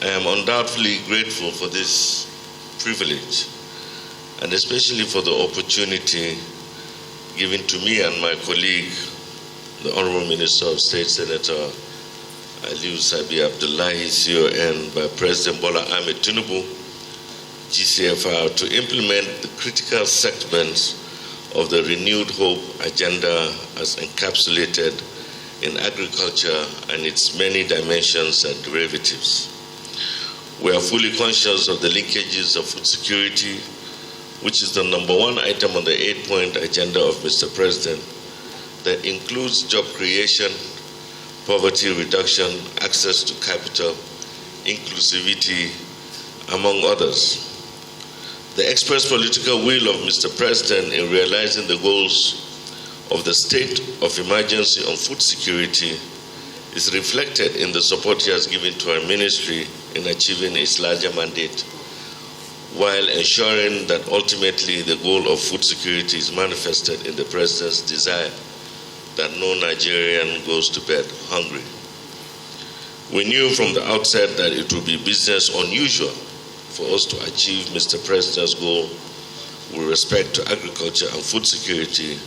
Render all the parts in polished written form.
I am undoubtedly grateful for this privilege, and especially for the opportunity given to me and my colleague, the Honorable Minister of State, Senator Aliu Sabi Abdullahi, CON, by President Bola Ahmed Tinubu, GCFR, to implement the critical segments of the Renewed Hope agenda as encapsulated in agriculture and its many dimensions and derivatives. We are fully conscious of the linkages of food security, which is the #1 item on the 8-point agenda of Mr. President, that includes job creation, poverty reduction, access to capital, inclusivity, among others. The express political will of Mr. President in realizing the goals of the state of emergency on food security is reflected in the support he has given to our ministry in achieving its larger mandate, while ensuring that ultimately the goal of food security is manifested in the President's desire that no Nigerian goes to bed hungry. We knew from the outset that it would be business unusual for us to achieve Mr. President's goal with respect to agriculture and food security,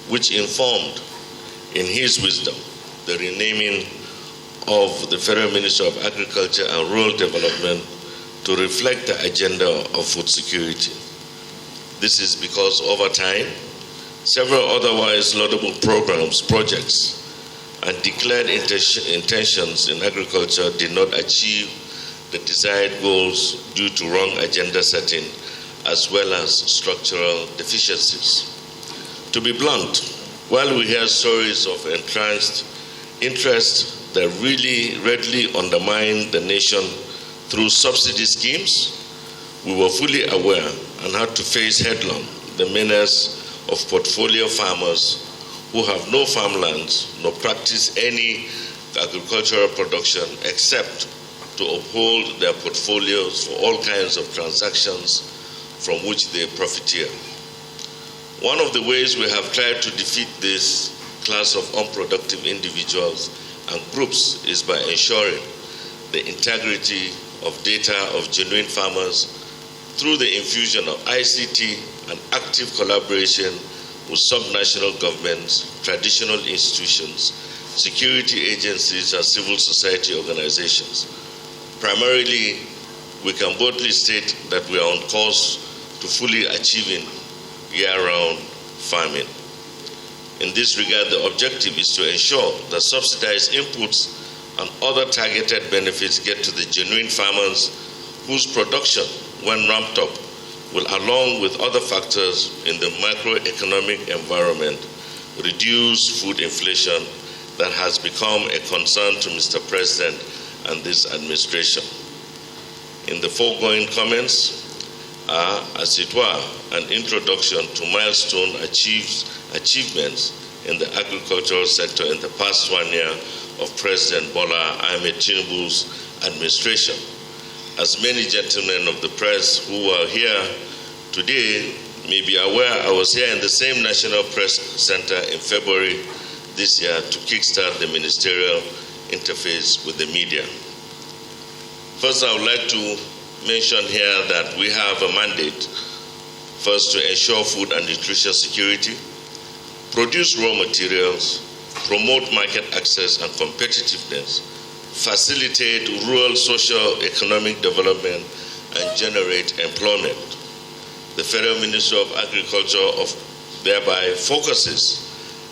which informed, in his wisdom, the renaming of the Federal Minister of Agriculture and Rural Development to reflect the agenda of food security. This is because over time, several otherwise laudable programs, projects, and declared intentions in agriculture did not achieve the desired goals due to wrong agenda setting, as well as structural deficiencies. To be blunt, while we hear stories of entrenched interest that really readily undermine the nation through subsidy schemes, we were fully aware and had to face headlong the menace of portfolio farmers who have no farmlands nor practice any agricultural production except to uphold their portfolios for all kinds of transactions from which they profiteer. One of the ways we have tried to defeat this class of unproductive individuals and groups is by ensuring the integrity of data of genuine farmers through the infusion of ICT and active collaboration with subnational governments, traditional institutions, security agencies, and civil society organizations. Primarily, we can boldly state that we are on course to fully achieving year-round farming. In this regard, the objective is to ensure that subsidized inputs and other targeted benefits get to the genuine farmers whose production, when ramped up, will, along with other factors in the macroeconomic environment, reduce food inflation that has become a concern to Mr. President and this administration. In the foregoing comments are, as it were, an introduction to milestone achievements in the agricultural sector in the past 1 year of President Bola Ahmed Tinubu's administration. As many gentlemen of the press who are here today may be aware, I was here in the same National Press Center in February this year to kickstart the ministerial interface with the media. First, I would like to mention here that we have a mandate, first, to ensure food and nutrition security, produce raw materials, promote market access and competitiveness, facilitate rural socio-economic development, and generate employment. The Federal Ministry of Agriculture thereby focuses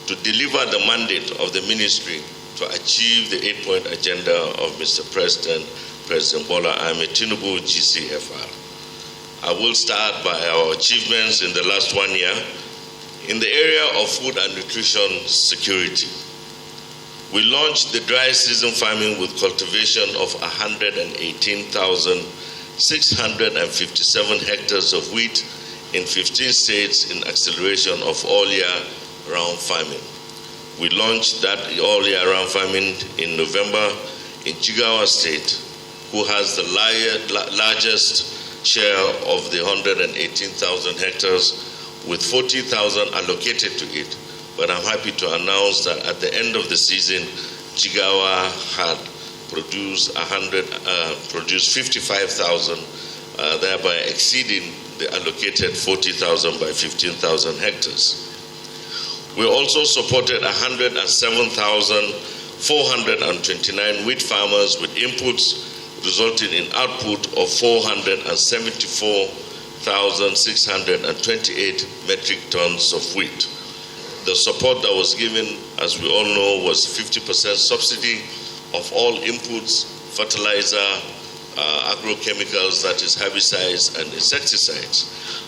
to deliver the mandate of the ministry to achieve the 8-point agenda of Mr. President Bola Ahmed Tinubu, GCFR. I will start by our achievements in the last 1 year in the area of food and nutrition security. We launched the dry season farming with cultivation of 118,657 hectares of wheat in 15 states in acceleration of all year round farming. We launched that all year round farming in November in Jigawa State, who has the largest share of the 118,000 hectares with 40,000 allocated to it. But I'm happy to announce that at the end of the season, Jigawa had produce 55,000, thereby exceeding the allocated 40,000 by 15,000 hectares. We also supported 107,429 wheat farmers with inputs, resulting in output of 474,628 metric tons of wheat. The support that was given, as we all know, was 50% subsidy of all inputs, fertilizer, agrochemicals, that is herbicides and insecticides,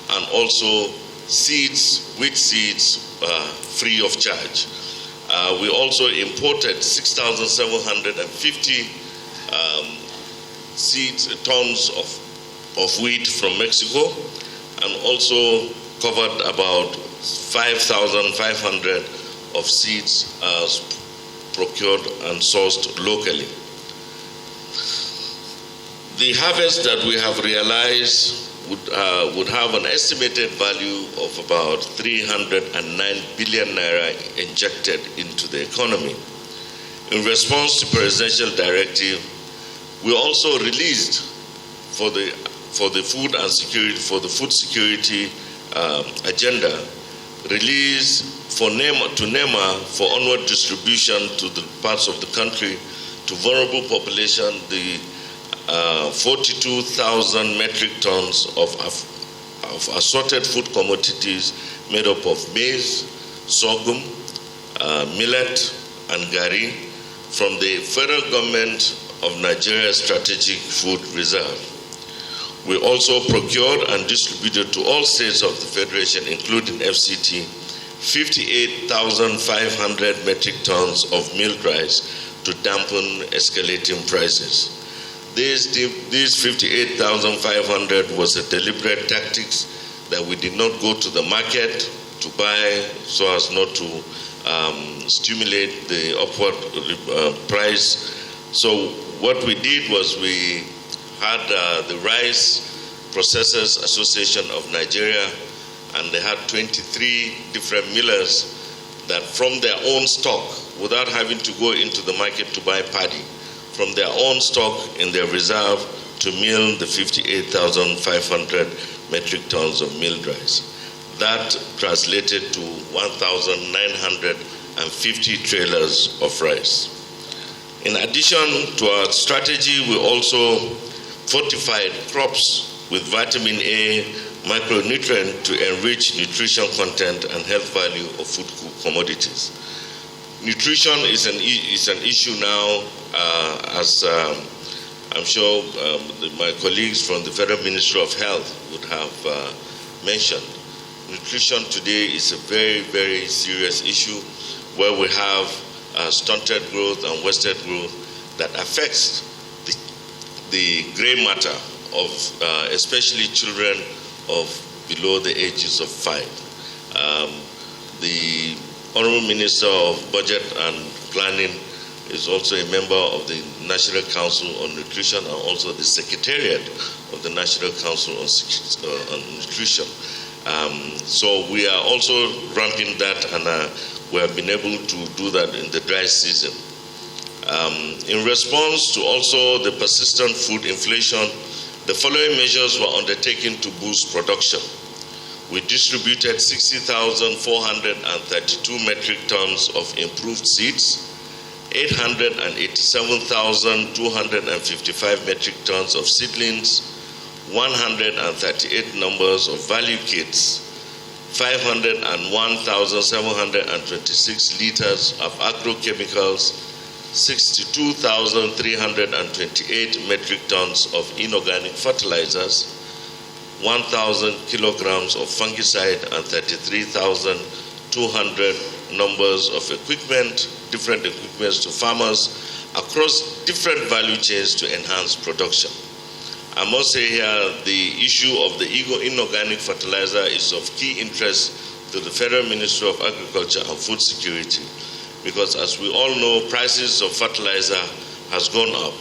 and also seeds, wheat seeds, free of charge. We also imported 6,750 tons of wheat from Mexico, and also covered about 5,500 of seeds procured and sourced locally. The harvest that we have realized would have an estimated value of about 309 billion naira injected into the economy. In response to presidential directive, we also released for the food security agenda, release to NEMA for onward distribution to the parts of the country to vulnerable population, the 42,000 metric tons of assorted food commodities made up of maize, sorghum, millet, and gari from the federal government of Nigeria's strategic food reserve. We also procured and distributed to all states of the Federation, including FCT, 58,500 metric tons of milled rice to dampen escalating prices. These 58,500 was a deliberate tactics that we did not go to the market to buy so as not to stimulate the upward price. So what we did was we had the Rice Processors Association of Nigeria, and they had 23 different millers that from their own stock, without having to go into the market to buy paddy, from their own stock in their reserve to mill the 58,500 metric tons of milled rice. That translated to 1,950 trailers of rice. In addition to our strategy, we also fortified crops with vitamin A micronutrient to enrich nutrition content and health value of food commodities. Nutrition is an issue now, as I'm sure my colleagues from the Federal Ministry of Health would have mentioned. Nutrition today is a very, very serious issue where we have stunted growth and wasted growth that affects the gray matter of especially children of below the ages of 5. The Honorable Minister of Budget and Planning is also a member of the National Council on Nutrition and also the Secretariat of the National Council on Nutrition. So we are also ramping that, and we have been able to do that in the dry season. In response to also the persistent food inflation, the following measures were undertaken to boost production. We distributed 60,432 metric tons of improved seeds, 887,255 metric tons of seedlings, 138 numbers of value kits, 501,726 liters of agrochemicals, 62,328 metric tons of inorganic fertilizers, 1,000 kilograms of fungicide, and 33,200 numbers of different equipments to farmers across different value chains to enhance production. I must say here, the issue of the inorganic fertilizer is of key interest to the Federal Ministry of Agriculture and Food Security, because as we all know, prices of fertilizer has gone up.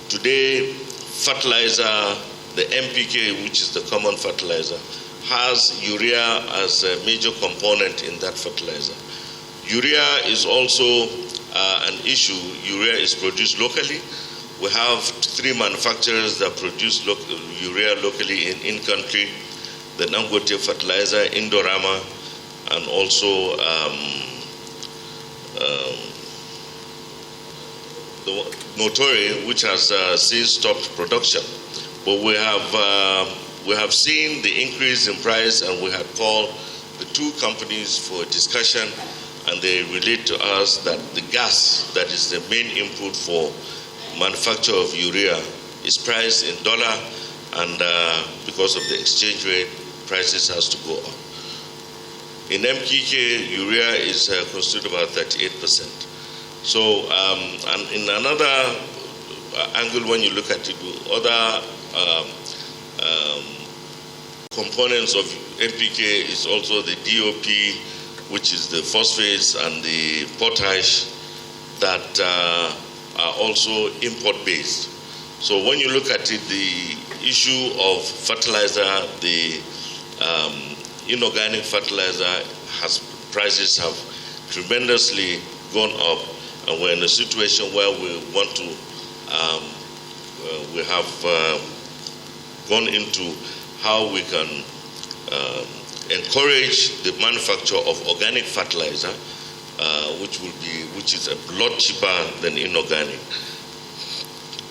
Today, fertilizer, the NPK, which is the common fertilizer, has urea as a major component in that fertilizer. Urea is also an issue. Urea is produced locally, We have 3 manufacturers that produce urea locally in country, the Dangote fertilizer, Indorama, and also the Notori, which has since stopped production. But we have seen the increase in price, and we had called the 2 companies for discussion, and they relate to us that the gas that is the main input for manufacture of urea is priced in dollar, and because of the exchange rate, prices has to go up. In MKK, urea is constituted about 38%. So, and in another angle, when you look at it, other components of NPK is also the DOP, which is the phosphates and the potash that are also import-based. So when you look at it, the issue of fertilizer, the inorganic fertilizer prices have tremendously gone up, and we're in a situation where we want to, we have gone into how we can encourage the manufacture of organic fertilizer, which is a lot cheaper than inorganic.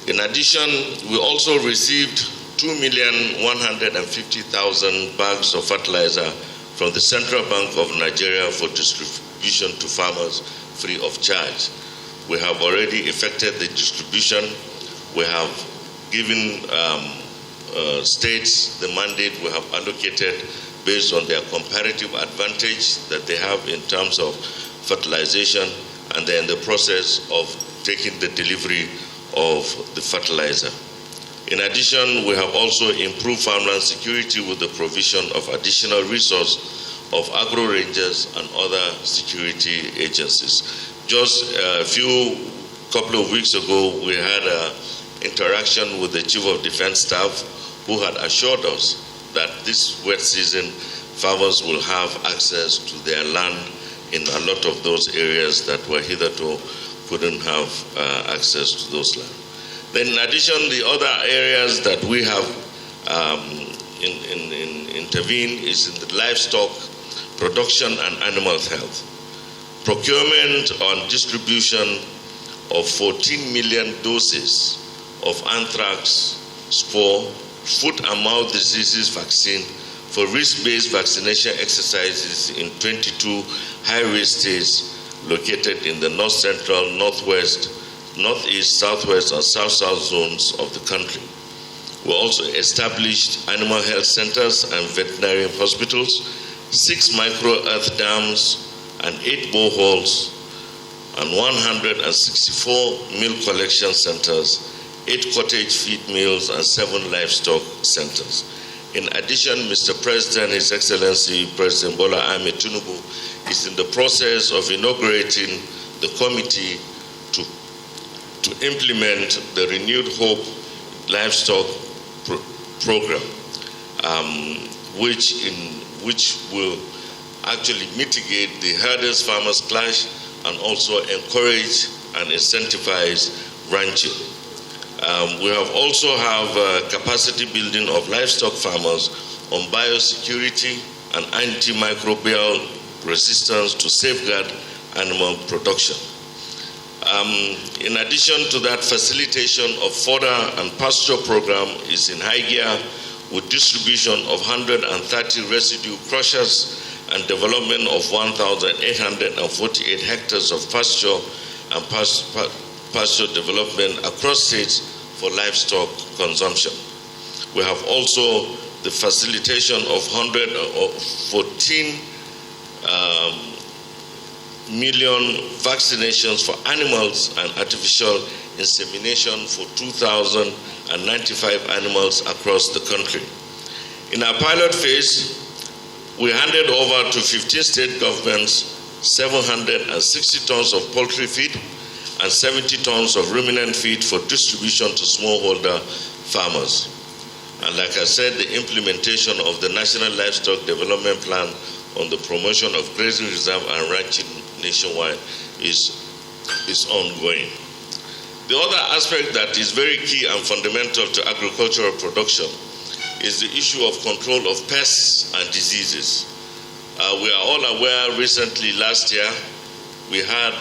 In addition, we also received 2,150,000 bags of fertilizer from the Central Bank of Nigeria for distribution to farmers free of charge. We have already effected the distribution. We have given states the mandate we have allocated based on their comparative advantage that they have in terms of fertilization, and they're in the process of taking the delivery of the fertilizer. In addition, we have also improved farmland security with the provision of additional resource of agro rangers and other security agencies. Just a couple of weeks ago, we had an interaction with the Chief of Defense Staff, who had assured us that this wet season, farmers will have access to their land in a lot of those areas that were hitherto couldn't have access to those lands. Then in addition, the other areas that we have intervened is in the livestock production and animal health. Procurement and distribution of 14 million doses of anthrax spore, foot and mouth diseases vaccine for risk-based vaccination exercises in 22 high-risk states located in the north central, northwest, northeast, southwest, and south-south zones of the country. We also established animal health centers and veterinary hospitals, 6 micro-earth dams, and 8 boreholes, and 164 milk collection centers, 8 cottage feed mills, and 7 livestock centers. In addition, Mr. President, His Excellency President Bola Ahmed Tinubu is in the process of inaugurating the committee to implement the Renewed Hope Livestock Program, which will actually mitigate the herders-farmers clash and also encourage and incentivize ranching. We have also have capacity building of livestock farmers on biosecurity and antimicrobial resistance to safeguard animal production. In addition to that, facilitation of fodder and pasture program is in high gear with distribution of 130 residue crushers and development of 1,848 hectares of pasture and pasture development across states for livestock consumption. We have also the facilitation of 114 million vaccinations for animals and artificial insemination for 2,095 animals across the country. In our pilot phase, we handed over to 15 state governments 760 tons of poultry feed and 70 tons of ruminant feed for distribution to smallholder farmers. And like I said, the implementation of the National Livestock Development Plan on the promotion of grazing reserve and ranching nationwide is ongoing. The other aspect that is very key and fundamental to agricultural production is the issue of control of pests and diseases. We are all aware recently, last year, we had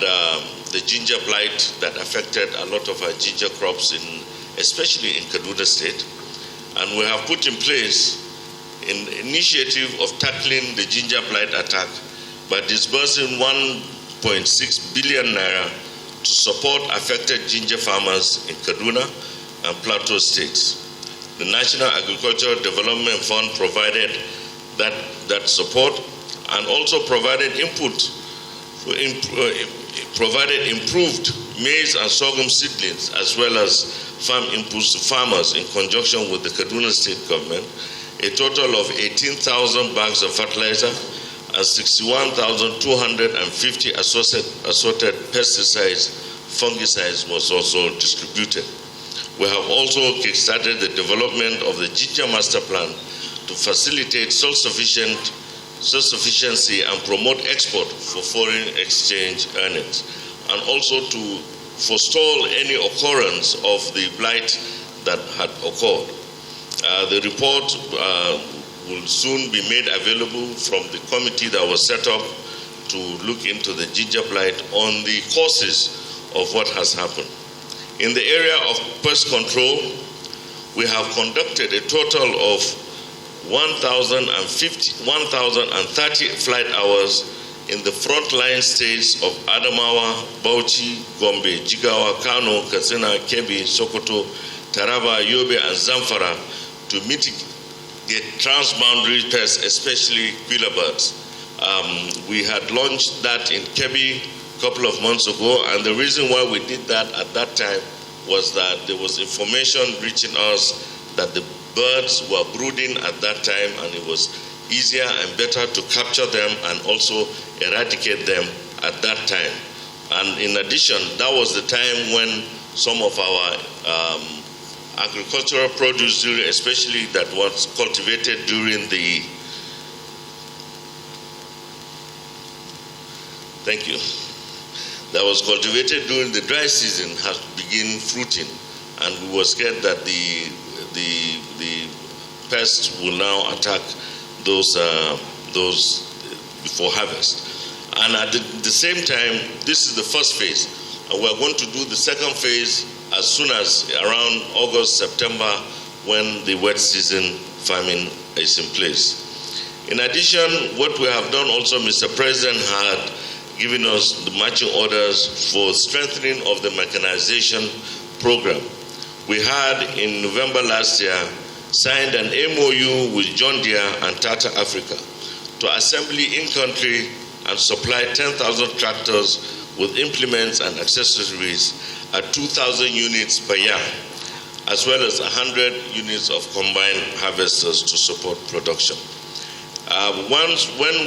the ginger blight that affected a lot of our ginger crops, especially in Kaduna State. And we have put in place an initiative of tackling the ginger blight attack by disbursing 1.6 billion naira to support affected ginger farmers in Kaduna and Plateau states. The National Agricultural Development Fund provided that support and also provided provided improved maize and sorghum seedlings as well as farm inputs to farmers in conjunction with the Kaduna State government, a total of 18,000 bags of fertilizer and 61,250 assorted pesticides, fungicides was also distributed. We have also kickstarted the development of the Ginger Master Plan to facilitate self-sufficiency and promote export for foreign exchange earnings, and also to forestall any occurrence of the blight that had occurred. The report will soon be made available from the committee that was set up to look into the ginger blight on the causes of what has happened. In the area of pest control, we have conducted a total of 1,030 flight hours in the frontline states of Adamawa, Bauchi, Gombe, Jigawa, Kano, Katsina, Kebbi, Sokoto, Taraba, Yobe, and Zamfara to mitigate transboundary pests, especially quilla birds. We had launched that in Kebbi a couple of months ago, and the reason why we did that at that time was that there was information reaching us that the birds were brooding at that time, and it was easier and better to capture them and also eradicate them at that time. And in addition, that was the time when some of our agricultural produce, especially that was cultivated during the dry season has begun fruiting, and we were scared that the pests will now attack those before harvest. And at the same time, this is the first phase, and we're going to do the second phase as soon as around August, September, when the wet season farming is in place. In addition, what we have done also, Mr. President had given us the marching orders for strengthening of the mechanization program. We had in November last year signed an MOU with John Deere and Tata Africa to assembly in country and supply 10,000 tractors with implements and accessories at 2,000 units per year, as well as 100 units of combined harvesters to support production. When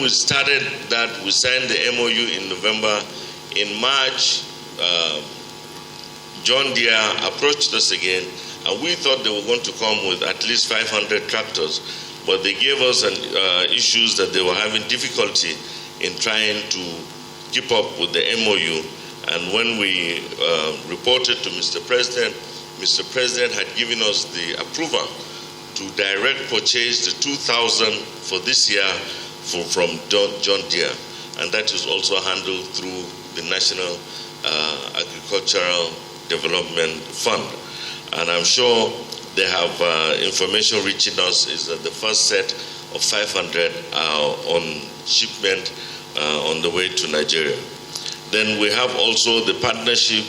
we started that, we signed the MOU in November. In March, John Deere approached us again, and we thought they were going to come with at least 500 tractors, but they gave us issues that they were having difficulty in trying to keep up with the MOU. And when we reported to Mr. President had given us the approval to direct purchase the 2,000 for this year from John Deere, and that is also handled through the National Agricultural Development Fund. And I'm sure they have information reaching us is that the first set of 500 are on shipment on the way to Nigeria. Then we have also the partnership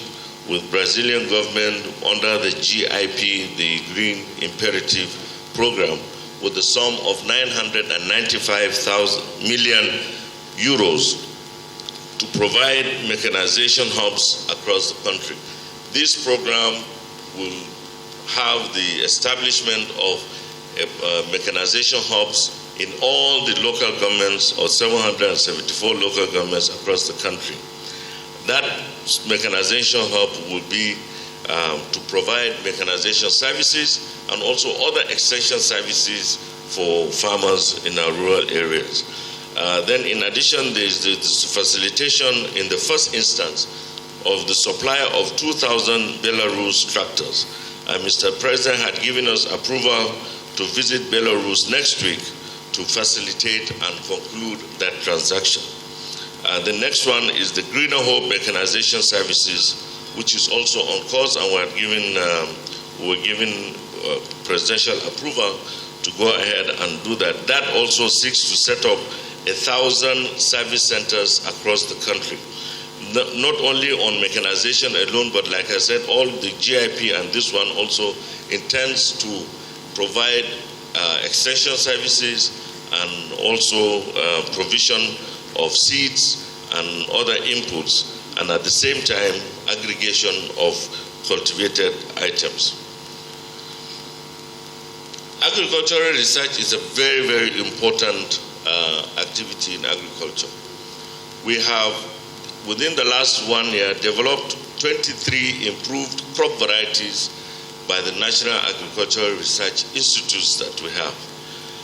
with Brazilian government under the GIP, the Green Imperative Program, with the sum of 995 million euros to provide mechanization hubs across the country. This program will have the establishment of mechanization hubs in all the local governments, or 774 local governments across the country. That mechanization hub will be to provide mechanization services and also other extension services for farmers in our rural areas. Then in addition, there's the facilitation in the first instance of the supply of 2,000 Belarus tractors. And Mr. President had given us approval to visit Belarus next week to facilitate and conclude that transaction. The next one is the Greener Hope Mechanization Services, which is also on course, and we were given presidential approval to go ahead and do that. That also seeks to set up 1,000 service centers across the country. Not only on mechanization alone, but like I said, all the GIP and this one also intends to provide extension services and also provision of seeds and other inputs, and at the same time, aggregation of cultivated items. Agricultural research is a very, very important activity in agriculture. We have, within the last 1 year, developed 23 improved crop varieties by the National Agricultural Research Institutes that we have,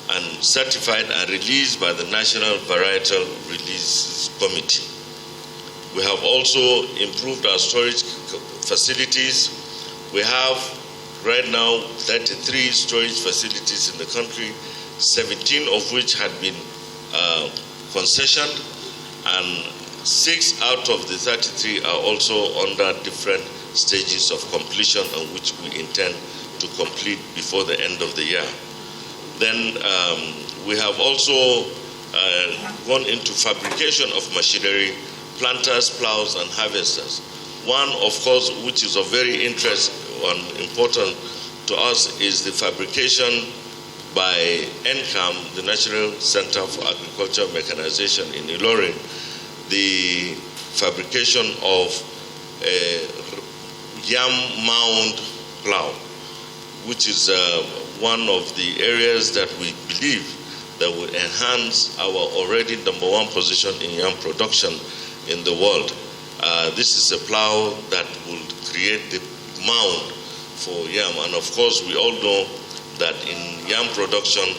and certified and released by the National Varietal Release Committee. We have also improved our storage facilities. We have right now 33 storage facilities in the country, 17 of which had been concessioned, and 6 out of the 33 are also under different stages of completion, on which we intend to complete before the end of the year. Then we have also gone into fabrication of machinery, planters, plows, and harvesters. One, of course, which is of very interest and important to us, is the fabrication by NCAM, the National Center for Agricultural Mechanization in Ilorin, the fabrication of a yam mound plow, which is one of the areas that we believe that will enhance our already #1 position in yam production in the world. This is a plow that will create the mound for yam, and of course we all know that in yam production,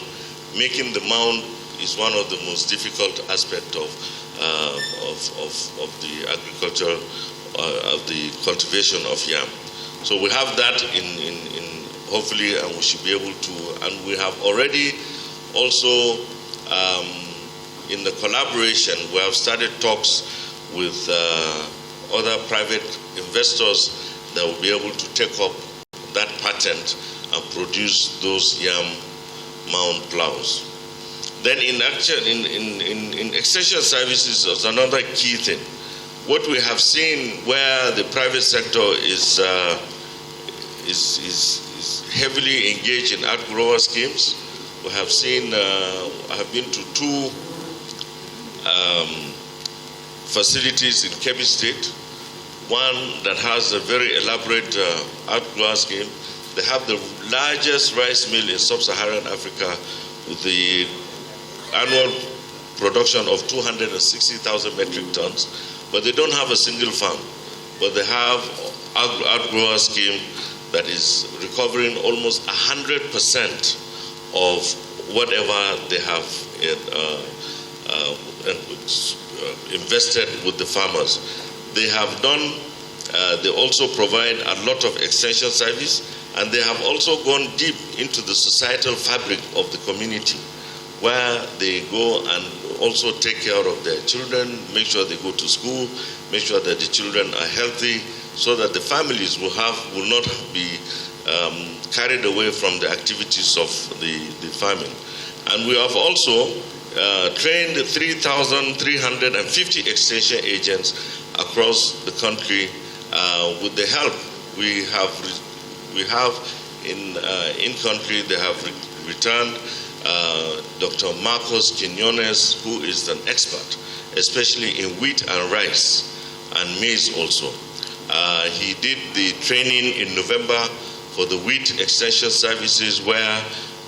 making the mound is one of the most difficult aspects of the agriculture, of the cultivation of yam. So we have that in hopefully, and we should be able to, and we have already also in the collaboration, we have started talks with other private investors that will be able to take up that patent and produce those yam mound plows. Then in extension services is another key thing. What we have seen where the private sector is heavily engaged in outgrower schemes. We have seen, I have been to 2 facilities in Kebbi State. One that has a very elaborate outgrower scheme. They have the largest rice mill in sub-Saharan Africa with the annual production of 260,000 metric tons, but they don't have a single farm. But they have outgrower scheme that is recovering almost 100% of whatever they have invested with the farmers. They have done, they also provide a lot of extension service, and they have also gone deep into the societal fabric of the community, where they go and also take care of their children, make sure they go to school, make sure that the children are healthy, so that the families will not be carried away from the activities of the farming. And we have also trained 3,350 extension agents across the country with the help we have in country. They have returned Dr. Marcos Quinones, who is an expert, especially in wheat and rice and maize also. He did the training in November for the wheat extension services, where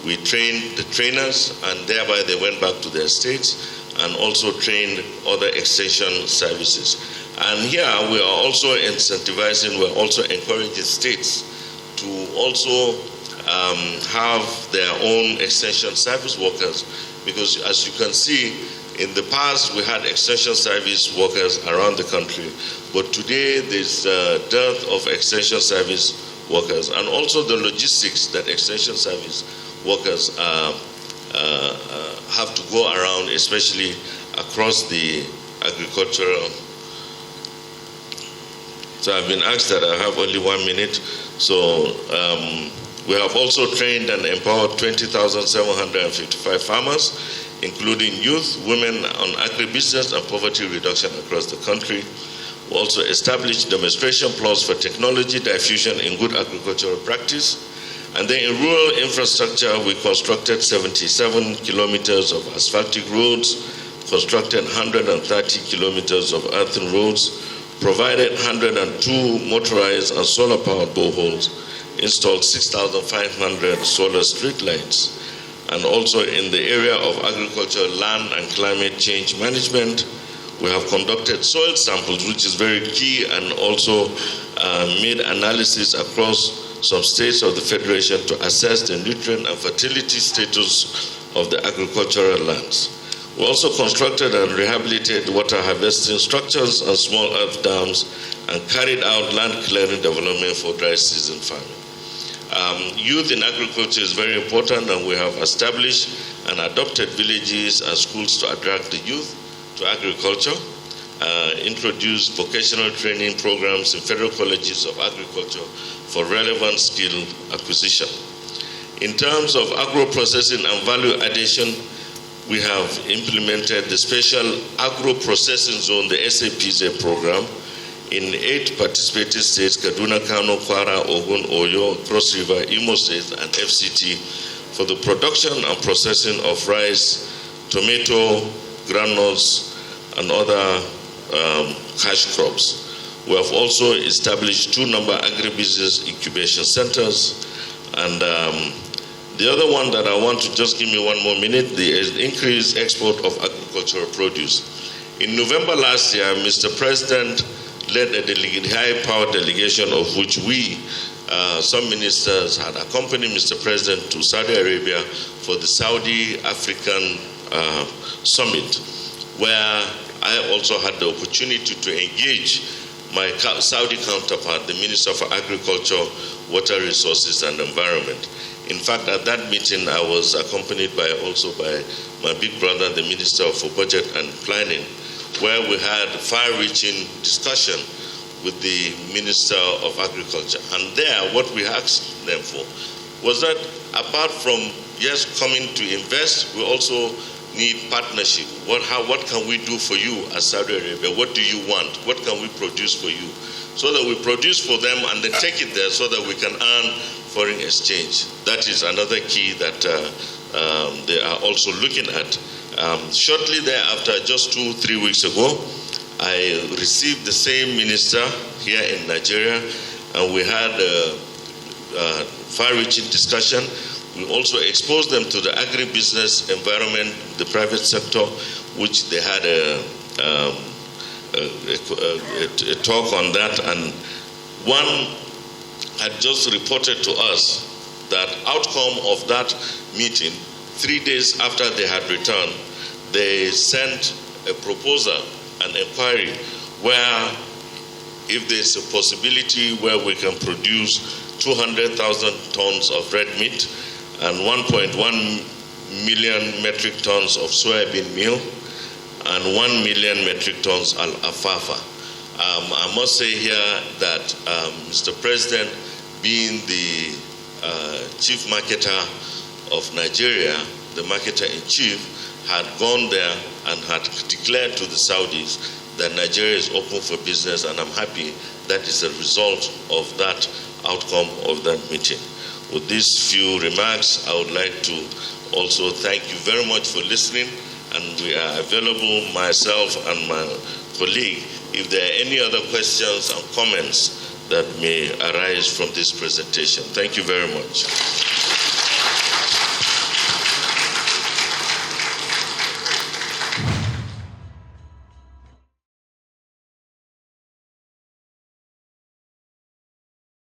we trained the trainers, and thereby they went back to their states and also trained other extension services. And here we are also incentivizing, we're also encouraging states to also have their own extension service workers, because as you can see, In the past, we had extension service workers around the country, but today there's a dearth of extension service workers, and also the logistics that extension service workers have to go around, especially across the agricultural. So I've been asked that I have only 1 minute. So we have also trained and empowered 20,755 farmers, including youth, women on agribusiness and poverty reduction across the country. We also established demonstration plots for technology diffusion in good agricultural practice. And then in rural infrastructure, we constructed 77 kilometers of asphaltic roads, constructed 130 kilometers of earthen roads, provided 102 motorized and solar-powered boreholes, installed 6,500 solar street lights. And also in the area of agriculture, land and climate change management, we have conducted soil samples, which is very key, and also made analysis across some states of the Federation to assess the nutrient and fertility status of the agricultural lands. We also constructed and rehabilitated water harvesting structures and small earth dams and carried out land clearing development for dry season farming. Youth in agriculture is very important, and we have established and adopted villages and schools to attract the youth to agriculture, introduced vocational training programs in federal colleges of agriculture for relevant skill acquisition. In terms of agro-processing and value addition, we have implemented the special agro-processing zone, the SAPZ program, in 8 participating states: Kaduna, Kano, Kwara, Ogun, Oyo, Cross River, Imo State, and FCT, for the production and processing of rice, tomato, granules, and other cash crops. We have also established 2 agribusiness incubation centers. And the other one that I want to, just give me 1 more minute, the increased export of agricultural produce. In November last year, Mr. President led a high-powered delegation, of which we, some ministers, had accompanied Mr. President to Saudi Arabia for the Saudi African Summit, where I also had the opportunity to engage my Saudi counterpart, the Minister for Agriculture, Water Resources and Environment. In fact, at that meeting, I was accompanied also by my big brother, the Minister for Budget and Planning, where we had far-reaching discussion with the Minister of Agriculture. And there, what we asked them for was that apart from, yes, coming to invest, we also need partnership. What can we do for you as Saudi Arabia? What do you want? What can we produce for you? So that we produce for them and they take it there so that we can earn foreign exchange. That is another key that they are also looking at. Shortly thereafter, just 2-3 weeks ago, I received the same minister here in Nigeria, and we had a far-reaching discussion. We also exposed them to the agribusiness environment, the private sector, which they had a talk on that. And one had just reported to us that outcome of that meeting, 3 days after they had returned, they sent a proposal, an inquiry, where if there's a possibility where we can produce 200,000 tons of red meat and 1.1 million metric tons of soybean meal and 1 million metric tons of alfalfa. I must say here that Mr. President, being the chief marketer of Nigeria, the marketer in chief, had gone there and had declared to the Saudis that Nigeria is open for business, and I'm happy that is a result of that outcome of that meeting. With these few remarks, I would like to also thank you very much for listening, and we are available, myself and my colleague, if there are any other questions and comments that may arise from this presentation. Thank you very much.